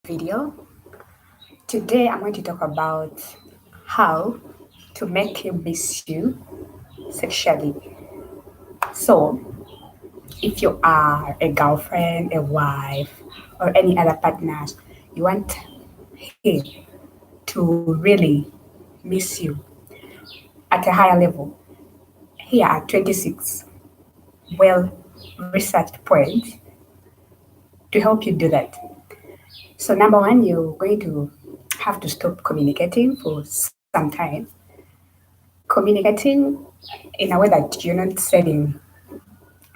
video. Today I'm going to talk about how to make him miss you sexually. So, if you are a girlfriend, a wife, or any other partners, you want him to really miss you at a higher level. Here are 26 well researched points to help you do that. So, number one, you're going to have to stop communicating for some time. Communicating in a way that you're not sending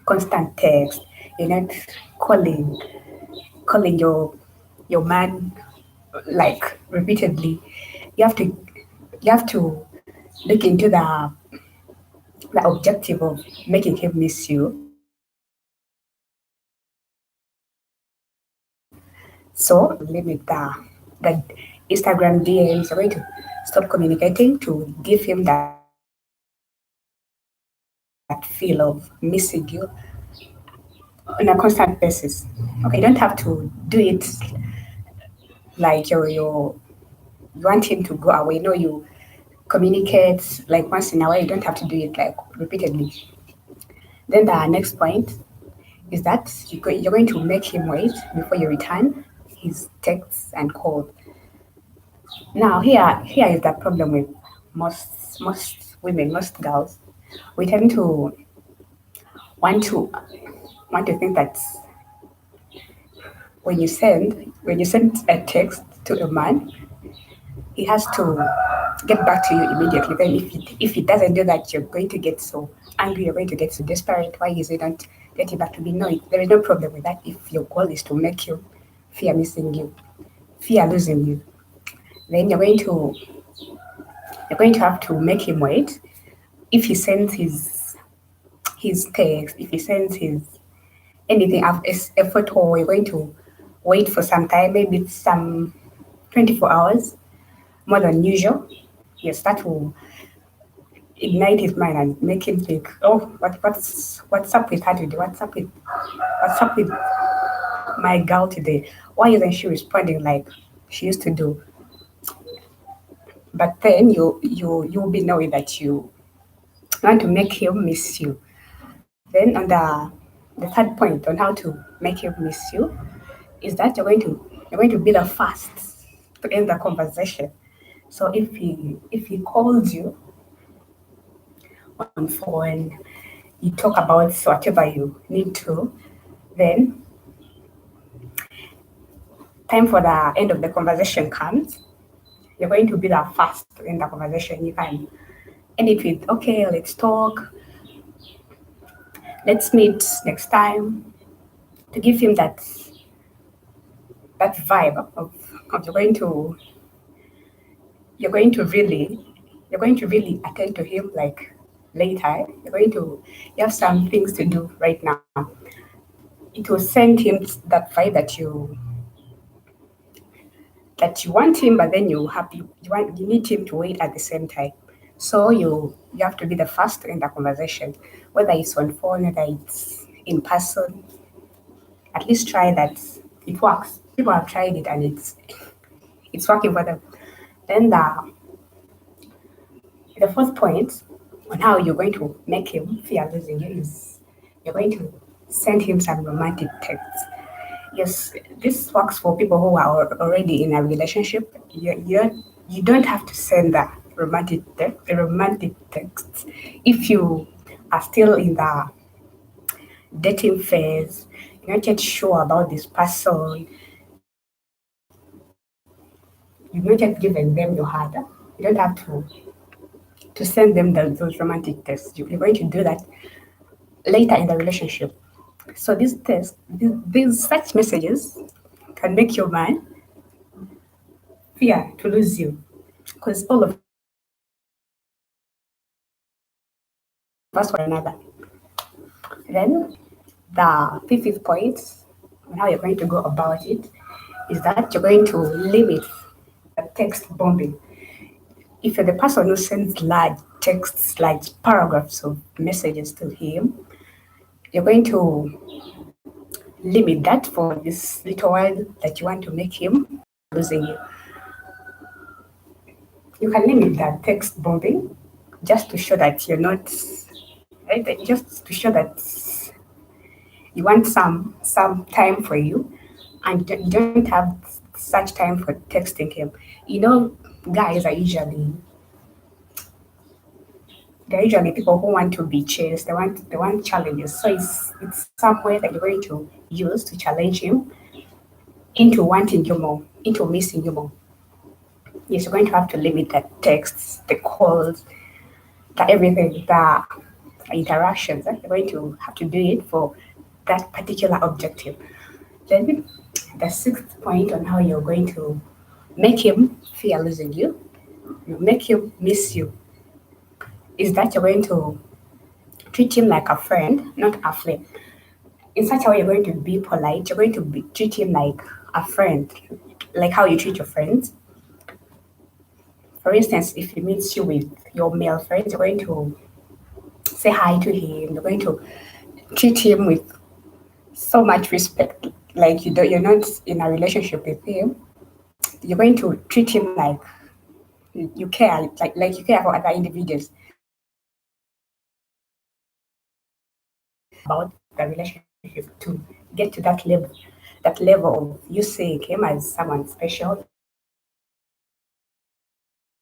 constant text, you're not calling calling your man like repeatedly. You have to you have to look into the objective of making him miss you. So limit the Instagram DMs. You're going to stop communicating to give him that feel of missing you on a constant basis. Okay, you don't have to do it like you want him to go away. No, you communicate like once in a while. You don't have to do it like repeatedly. Then the next point is that you're going to make him wait before you return his texts and calls. Now here is the problem with most women, most girls. We tend to want to want to think that when you send a text to a man, he has to get back to you immediately. Then if he doesn't do that, you're going to get so angry, you're going to get so desperate. Why is he not getting back to me? No, there is no problem with that if your goal is to make you fear missing you, fear losing you. Then you're going to have to make him wait. If he sends his text, if he sends his anything of a photo, you're going to wait for some time, maybe some 24 hours more than usual. Yes, that will ignite his mind and make him think, oh, what's up with her today? What's up with my girl today? Why isn't she responding like she used to do? But then you'll be knowing that you want to make him miss you. Then on the third point on how to make him miss you is that you're going to be the first to end the conversation. So if he calls you on phone, you talk about whatever you need to, then time for the end of the conversation comes, you're going to be the first to end the conversation. You can end it with, okay, let's talk, let's meet next time, to give him that vibe of you're going to really attend to him like later. You have some things to do right now. It will send him that vibe that you want him, but then you need him to wait at the same time. So you have to be the first in the conversation, whether it's on phone, whether it's in person. At least try that. It works. People have tried it and it's working for them. Then the fourth point on how you're going to make him fear losing you is you're going to send him some romantic texts. Yes, this works for people who are already in a relationship. You don't have to send the romantic texts. If you are still in the dating phase, you're not yet sure about this person, you've not yet given them your heart, you don't have to send them those romantic texts. You're going to do that later in the relationship. So these such messages can make your man fear to lose you, because all of us want to be one another. Then the fifth point on how you're going to go about it is that you're going to limit the text bombing. If you're the person who sends large texts, large paragraphs of messages to him, you're going to limit that for this little while that you want to make him losing you. You can limit that text bombing just to show that you're not right, just to show that you want some time for you and you don't have such time for texting him. You know, guys are usually they're usually people who want to be chased. They want challenges. So it's some way that you're going to use to challenge him into wanting you more, into missing you more. Yes, you're going to have to limit the texts, the calls, the everything, the interactions. You're going to have to do it for that particular objective. Then the sixth point on how you're going to make him fear losing you, you make him miss you, is that you're going to treat him like a friend, not a flame. In such a way, you're going to be polite. You're going to treat him like a friend, like how you treat your friends. For instance, if he meets you with your male friends, you're going to say hi to him. You're going to treat him with so much respect, like you're not in a relationship with him. You're going to treat him like you care, like you care for other individuals. About the relationship to get to that level of you seeing him as someone special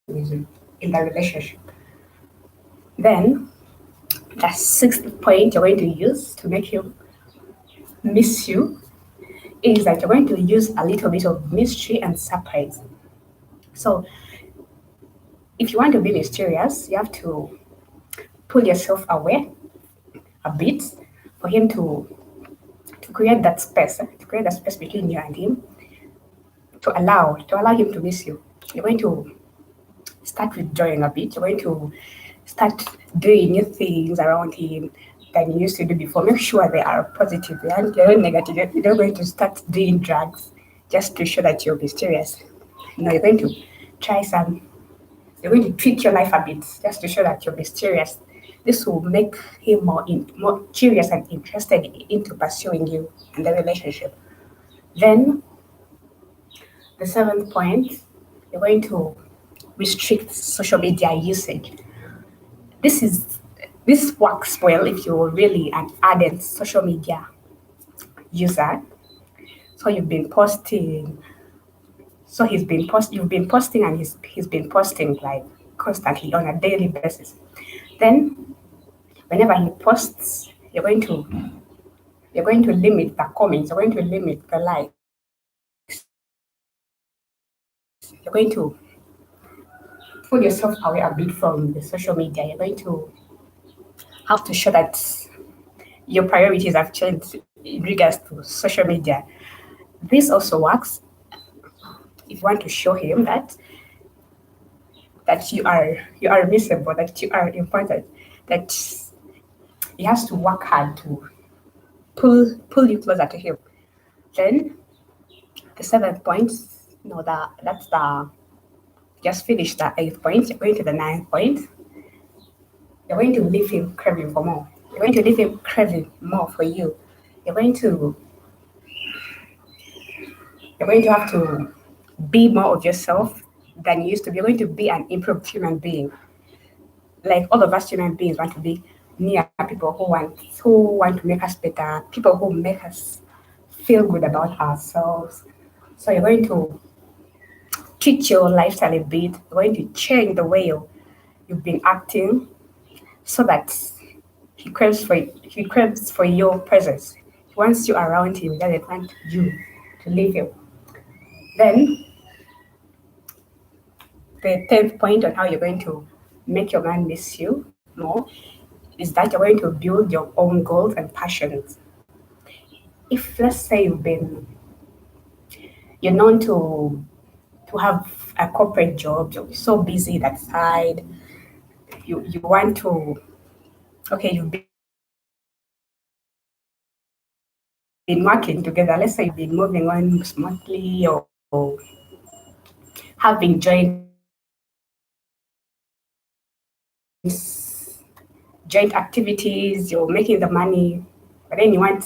in the relationship. Then the sixth point you're going to use to make him miss you is that you're going to use a little bit of mystery and surprise. So if you want to be mysterious, you have to pull yourself away a bit for him to create that space, to create that space between you and him, to allow him to miss you. You're going to start withdrawing a bit. You're going to start doing new things around him than you used to do before. Make sure they are positive and they're not negative. You're not going to start doing drugs just to show that you're mysterious. No, you're going to try some. You're going to tweak your life a bit just to show that you're mysterious. This will make him more curious and interested into pursuing you in the relationship. Then the seventh point, you're going to restrict social media usage. This is this works well if you're really an ardent social media user. So you've been posting and he's been posting like constantly on a daily basis. Then whenever he posts, you're going to limit the comments, you're going to limit the likes, you're going to pull yourself away a bit from the social media. You're going to have to show that your priorities have changed in regards to social media. This also works if you want to show him that you are miserable, that you are important, that he has to work hard to pull you closer to him. Then the seventh point, no, that's the just finish the eighth point. You're going to the ninth point. You're going to leave him craving for more. You're going to leave him craving more for you. You're going to you're going to have to be more of yourself than you used to be. You're going to be an improved human being. Like all of us human beings want to be near people who want to make us better, people who make us feel good about ourselves. So you're going to treat your lifestyle a bit. You're going to change the way you've been acting so that he craves for your presence. He wants you around him. He doesn't want you to leave him. Then the tenth point on how you're going to make your man miss you more is that you're going to build your own goals and passions. If let's say you're known to have a corporate job, you're so busy that side, you want to okay, you've been working together. Let's say you've been moving on smoothly or having joint activities, you're making the money, but then you want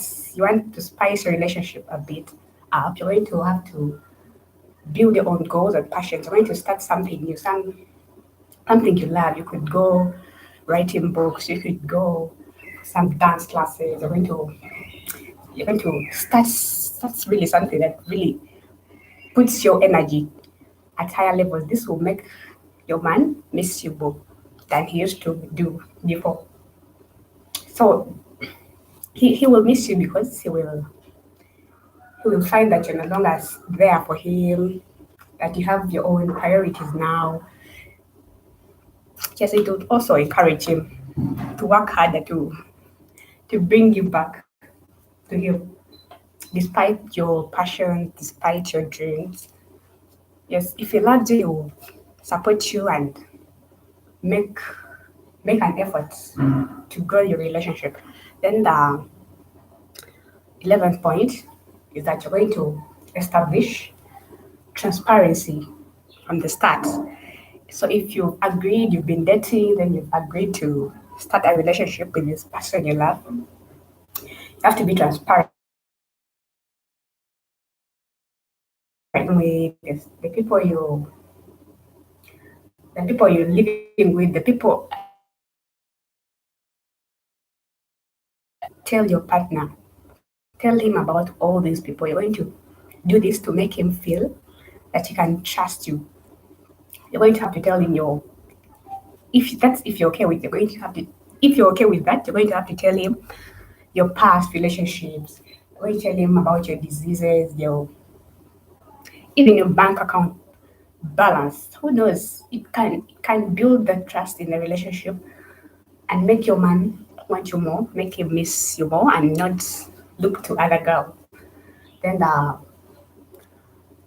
to spice your relationship a bit up. You're going to have to build your own goals and passions. You're going to start something new, something you love. You could go writing books. You could go some dance classes. You're going to start. That's really something that really puts your energy at higher levels. This will make your man miss you more than he used to do before. So he will miss you because he will find that you're no longer there for him, that you have your own priorities now. Yes, it would also encourage him to work harder to bring you back to him, despite your passion, despite your dreams. Yes, if he loves you, he will support you and make make an effort to grow your relationship. Then the 11th point is that you're going to establish transparency from the start. So if you've agreed, you've been dating, then you've agreed to start a relationship with this person you love, you have to be transparent with the people you're living with, the people. Tell your partner, tell him about all these people. You're going to do this to make him feel that he can trust you. You're going to have to tell him if you're okay with, you're going to have to if you're okay with that, you're going to have to tell him your past relationships. You're going to tell him about your diseases, your even your bank account balance. Who knows? It can build the trust in the relationship and make your man want you more, make him miss you more, and not look to other girls. Then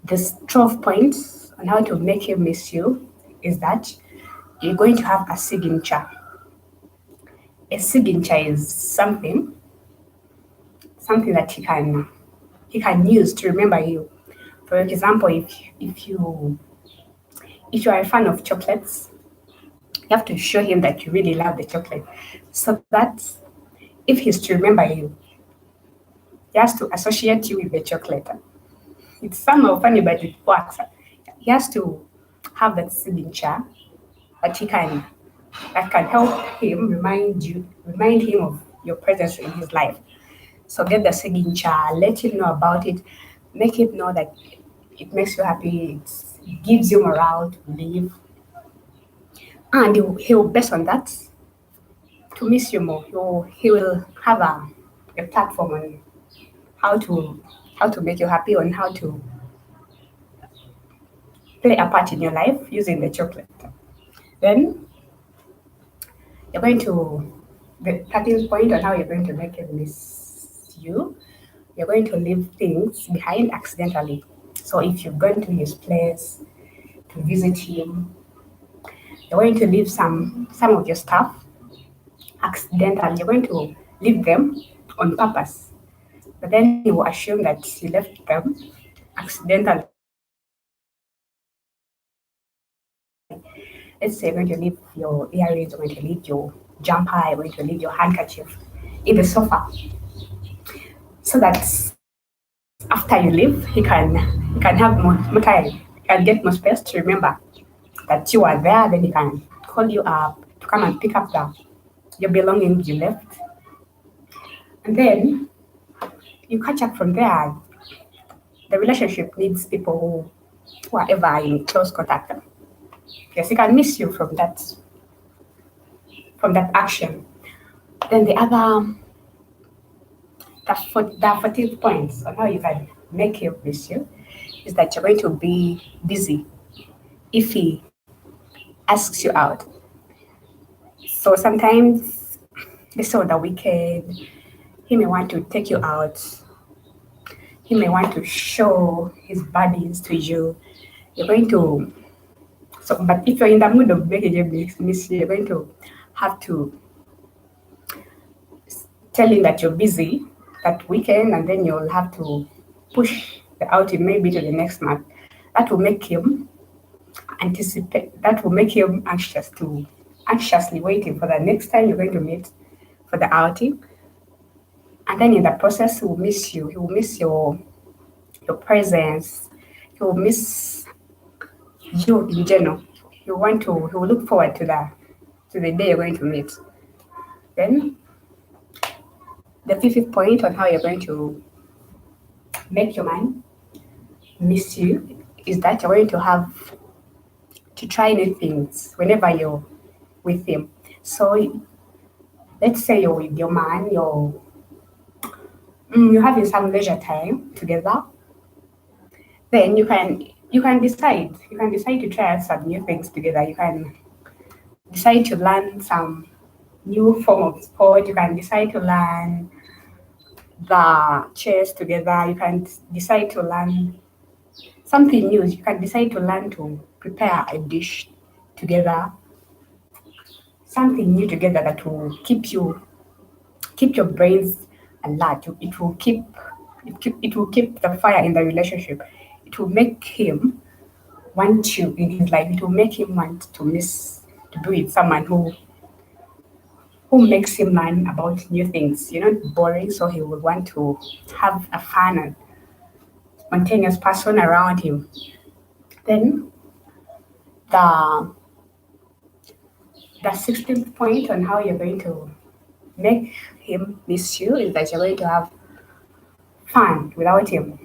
the 12 points on how to make him miss you is that you're going to have a signature. A signature is something that he can use to remember you. For example, if you are a fan of chocolates, you have to show him that you really love the chocolate, so that if he's to remember you, he has to associate you with the chocolate. It's somehow funny, but it works. He has to have that signature that he can that can help him remind him of your presence in his life. So get the signature, let him know about it, make him know that it makes you happy, it gives you morale to live, and he will based on that to miss you more. He will have a platform on how to how to make you happy, on how to play a part in your life using the chocolate. Then you're going to the 13th point on how you're going to make him miss you. You're going to leave things behind accidentally. So if you've gone to his place to visit him, you're going to leave some of your stuff accidentally. You're going to leave them on purpose. But then he will assume that you left them accidentally. Let's say you're going to leave your earrings, you're going to leave your jumper, you're going to leave your handkerchief in the sofa. So that after you leave, he can have more time, he can get more space to remember that you are there. Then he can call you up to come and pick up your belongings you left, and then you catch up from there. The relationship needs people who are ever in close contact. Yes, he can miss you from that action. Then the 14th point on how you can make him miss you is that you're going to be busy if he asks you out. So sometimes, let's say on the weekend, he may want to take you out. He may want to show his bodies to you. You're going to but if you're in the mood of making him miss you, you're going to have to tell him that you're busy that weekend, and then you'll have to push the outing maybe to the next month. That will make him anticipate. That will make him anxiously waiting for the next time you're going to meet for the outing. And then in the process, he will miss you. He will miss your presence. He will miss you in general. He will look forward to the day you're going to meet. Then the fifth point on how you're going to make your man miss you is that you're going to have to try new things whenever you're with him. So let's say you're with your man, you're having some leisure time together. Then you can decide to try out some new things together. You can decide to learn some new form of sport. You can decide to learn the chess together. You can decide to learn something new. You can decide to learn to prepare a dish together, something new together that will keep your brains alert. It will keep the fire in the relationship. It will make him want you in his life. It will make him want to be with someone who makes him learn about new things. You're not boring, so he will want to have a fun and spontaneous person around him. Then the the 16th point on how you're going to make him miss you is that you're going to have fun without him.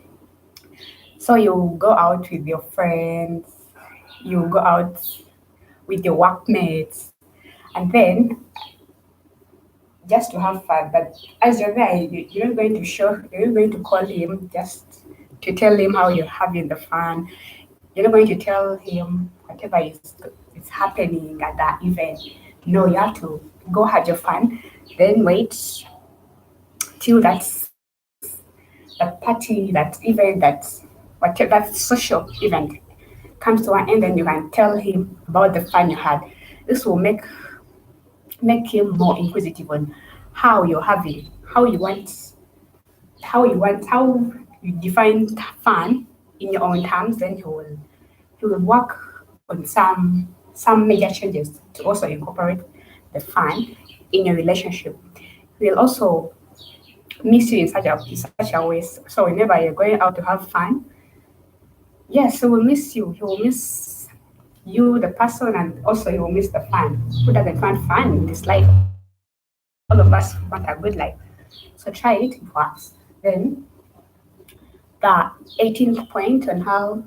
So you go out with your friends, you go out with your workmates, and then just to have fun. But as you're there, you're not going to call him just to tell him how you're having the fun. You're not going to tell him whatever is happening at that event. No, you have to go have your fun, then wait till that party, that event, that social event comes to an end, then you can tell him about the fun you had. This will make him more inquisitive on how you're having, how you define fun in your own terms. Then he will work on some major changes to also incorporate the fun in your relationship. He will also miss you in such a way. So whenever you're going out to have fun, yes, he will miss you. He will miss you, the person, and also you will miss the fun. Who doesn't want fun in this life? All of us want a good life. So try it, it works. Then the 18th point on how,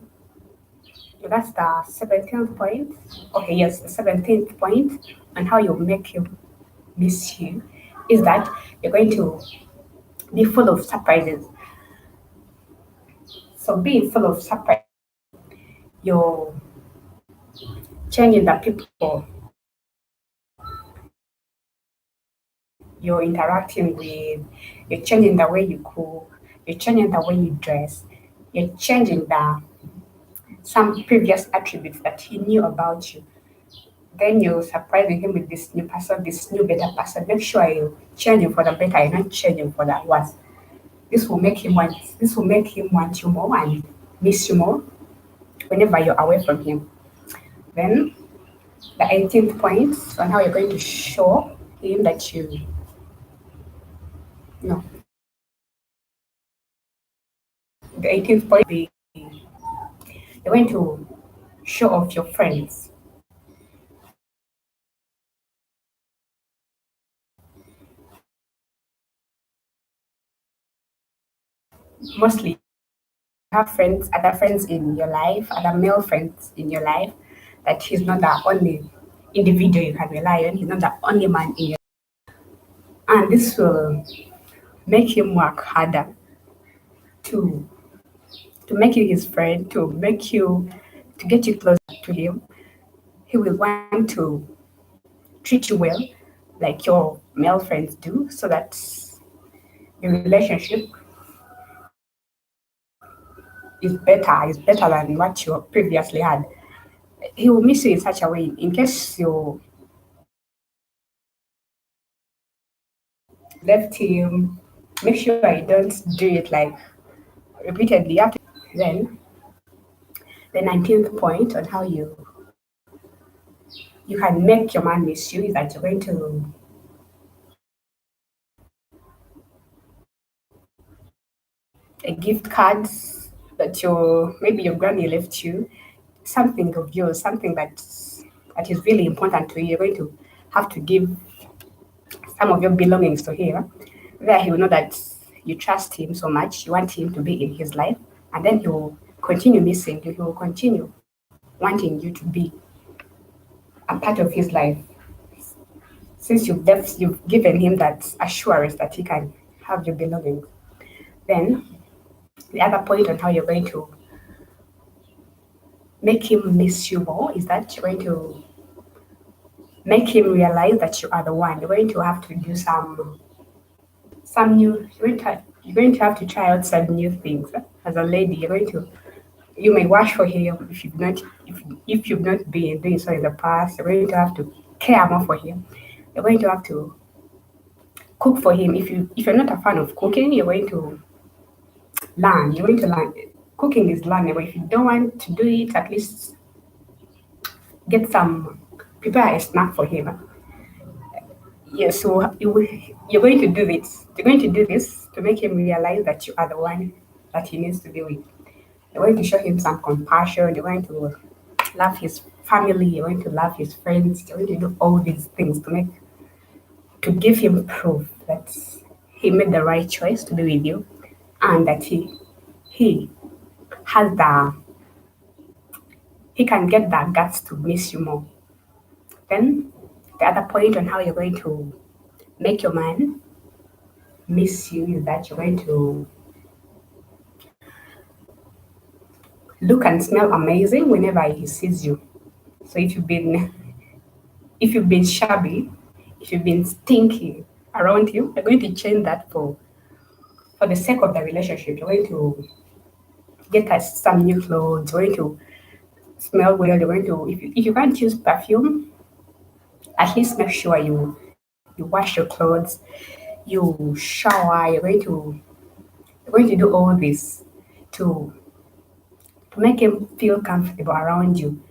that's the 17th point. Okay, yes, the 17th point on how you make him miss you is that you're going to be full of surprises. So being full of surprises, you're changing the people you're interacting with, you're changing the way you cook, you're changing the way you dress, you're changing the some previous attributes that he knew about you. Then you're surprising him with this new person, this new better person. Make sure you change him for the better, you're not changing for the worse. This will make him want you more and miss you more whenever you're away from him. Then the 18th point on how you're going to show him that you know the 18th point be you're going to show off your friends. Mostly have friends, other friends in your life, other male friends in your life, that he's not the only individual you can rely on. He's not the only man in your and this will make him work harder to make you his friend, to get you closer to him. He will want to treat you well like your male friends do so that your relationship is better than what you previously had. He will miss you in such a way in case you left him. Make sure you don't do it like repeatedly. Then the 19th point on how you can make your man miss you is that you're going to a gift cards that your maybe your granny left you, something of yours, something that is really important to you. You're going to have to give some of your belongings to him. There he will know that you trust him so much, you want him to be in his life, and then he will continue missing you. He will continue wanting you to be a part of his life. Since you've given him that assurance that he can have your belongings. Then the other point on how you're going to make him miss you more is that you're going to make him realize that you are the one. You're going to have to do some new. You're going to have to try out some new things. As a lady, you may wash for him if you've not been doing so in the past. You're going to have to care more for him. You're going to have to cook for him. If you're not a fan of cooking, you're going to learn. You're going to learn. Cooking is learnable. If you don't want to do it, at least prepare a snack for him. Yeah, so you're going to do this. You're going to do this to make him realize that you are the one that he needs to be with. You're going to show him some compassion. You're going to love his family. You're going to love his friends. You're going to do all these things to give him proof that he made the right choice to be with you, and that he has he can get the guts to miss you more. Then the other point on how you're going to make your man miss you is that you're going to look and smell amazing whenever he sees you. So if you've been shabby, if you've been stinky around him, you're going to change that for the sake of the relationship. You're going to get us some new clothes. You're going to smell well. You're going to if you can't use perfume, at least make sure you wash your clothes, you shower. You're going to do all this to to make him feel comfortable around you.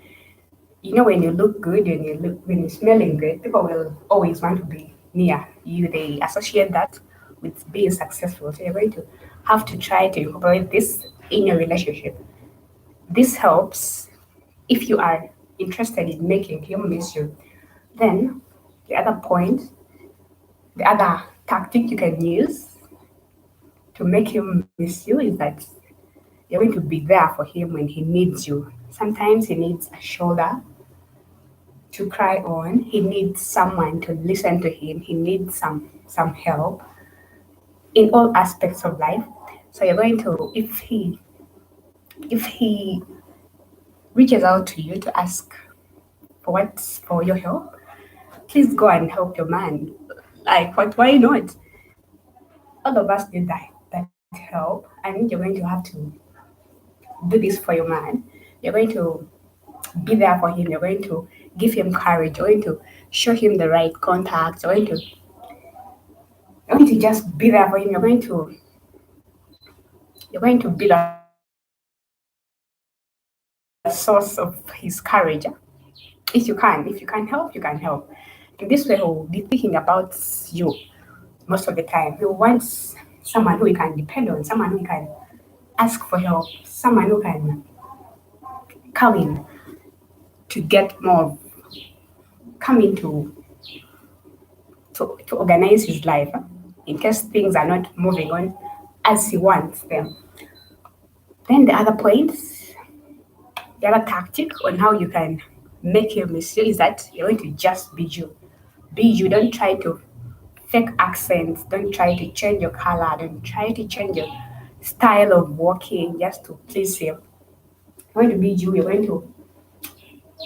You know, when you look good, when you're smelling good, people will always want to be near you. They associate that with being successful. So you're going to have to try to incorporate this in your relationship. This helps if you are interested in making him miss you. Then the other point, the other tactic you can use to make him miss you is that you're going to be there for him when he needs you. Sometimes he needs a shoulder to cry on. He needs someone to listen to him. He needs some help in all aspects of life. So you're going to if he reaches out to you to ask for your help, please go and help your man. Like what? Why not? All of us need that help, and you're going to have to do this for your man. You're going to be there for him. You're going to give him courage. You're going to show him the right contacts. You're going to just be there for him. You're going to be the source of his courage. If you can, if you can help, you can help. In this way, he'll be thinking about you most of the time. He wants someone who he can depend on, someone who he can ask for help, someone who can come in to get more, come in to organize his life in case things are not moving on as he wants them. Then the other tactic on how you can make him miss you is that you're going to just be you. Be you. Don't try to fake accents. Don't try to change your color. Don't try to change your style of walking just to please him. You're going to be you. You're going to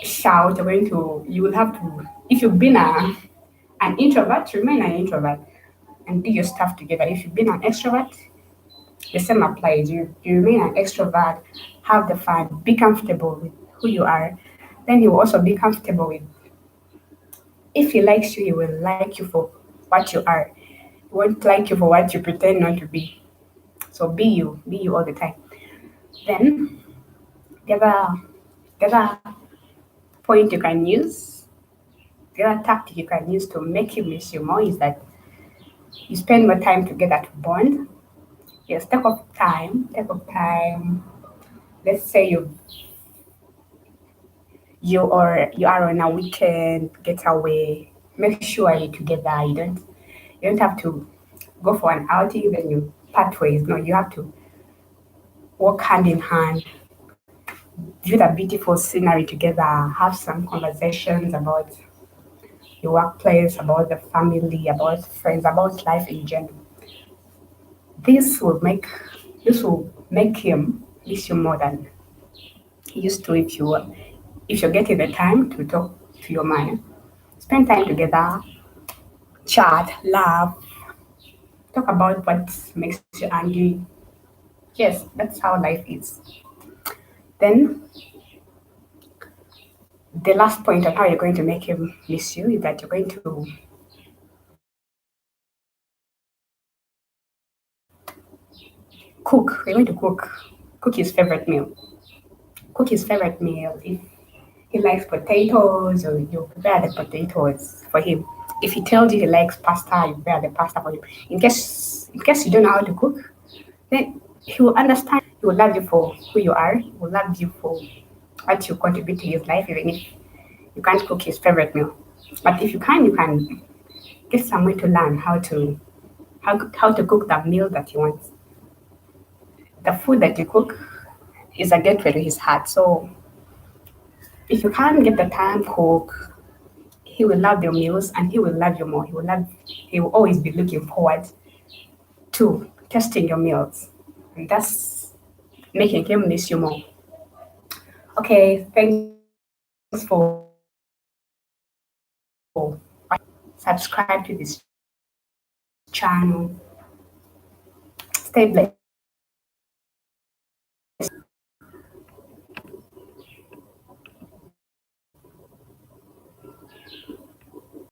shout. You will have to, if you've been an introvert, remain an introvert and do your stuff together. If you've been an extrovert, the same applies. You remain an extrovert, have the fun, be comfortable with who you are. Then he will also be comfortable with, if he likes you, he will like you for what you are. He won't like you for what you pretend not to be. So be you all the time. Then the other point you can use, the other tactic you can use to make him miss you more is that you spend more time together to bond. Yes, take of time. Let's say you are on a weekend getaway. Make sure you're together. You don't have to go for an outing, then you part ways. No, you have to walk hand in hand, view the beautiful scenery together, have some conversations about your workplace, about the family, about friends, about life in general. This will make this will make him miss you more than he used to if you're getting the time to talk to your man. Spend time together, chat, laugh, talk about what makes you angry. Yes, that's how life is. Then the last point on how you're going to make him miss you is that you're going to cook. We're going to cook his favorite meal. Cook his favorite meal. If he likes potatoes, or you prepare the potatoes for him. If he tells you he likes pasta, you prepare the pasta for him. In case you don't know how to cook, then he will understand. He will love you for who you are. He will love you for what you contribute to his life, even if you can't cook his favorite meal. But if you can get someone to learn how to cook the meal that he wants. The food that you cook is a gateway to his heart. So if you can't get the time cook, he will love your meals and he will love you more. He will always be looking forward to testing your meals. And that's making him miss you more. Okay, thanks for subscribe to this channel. Stay blessed.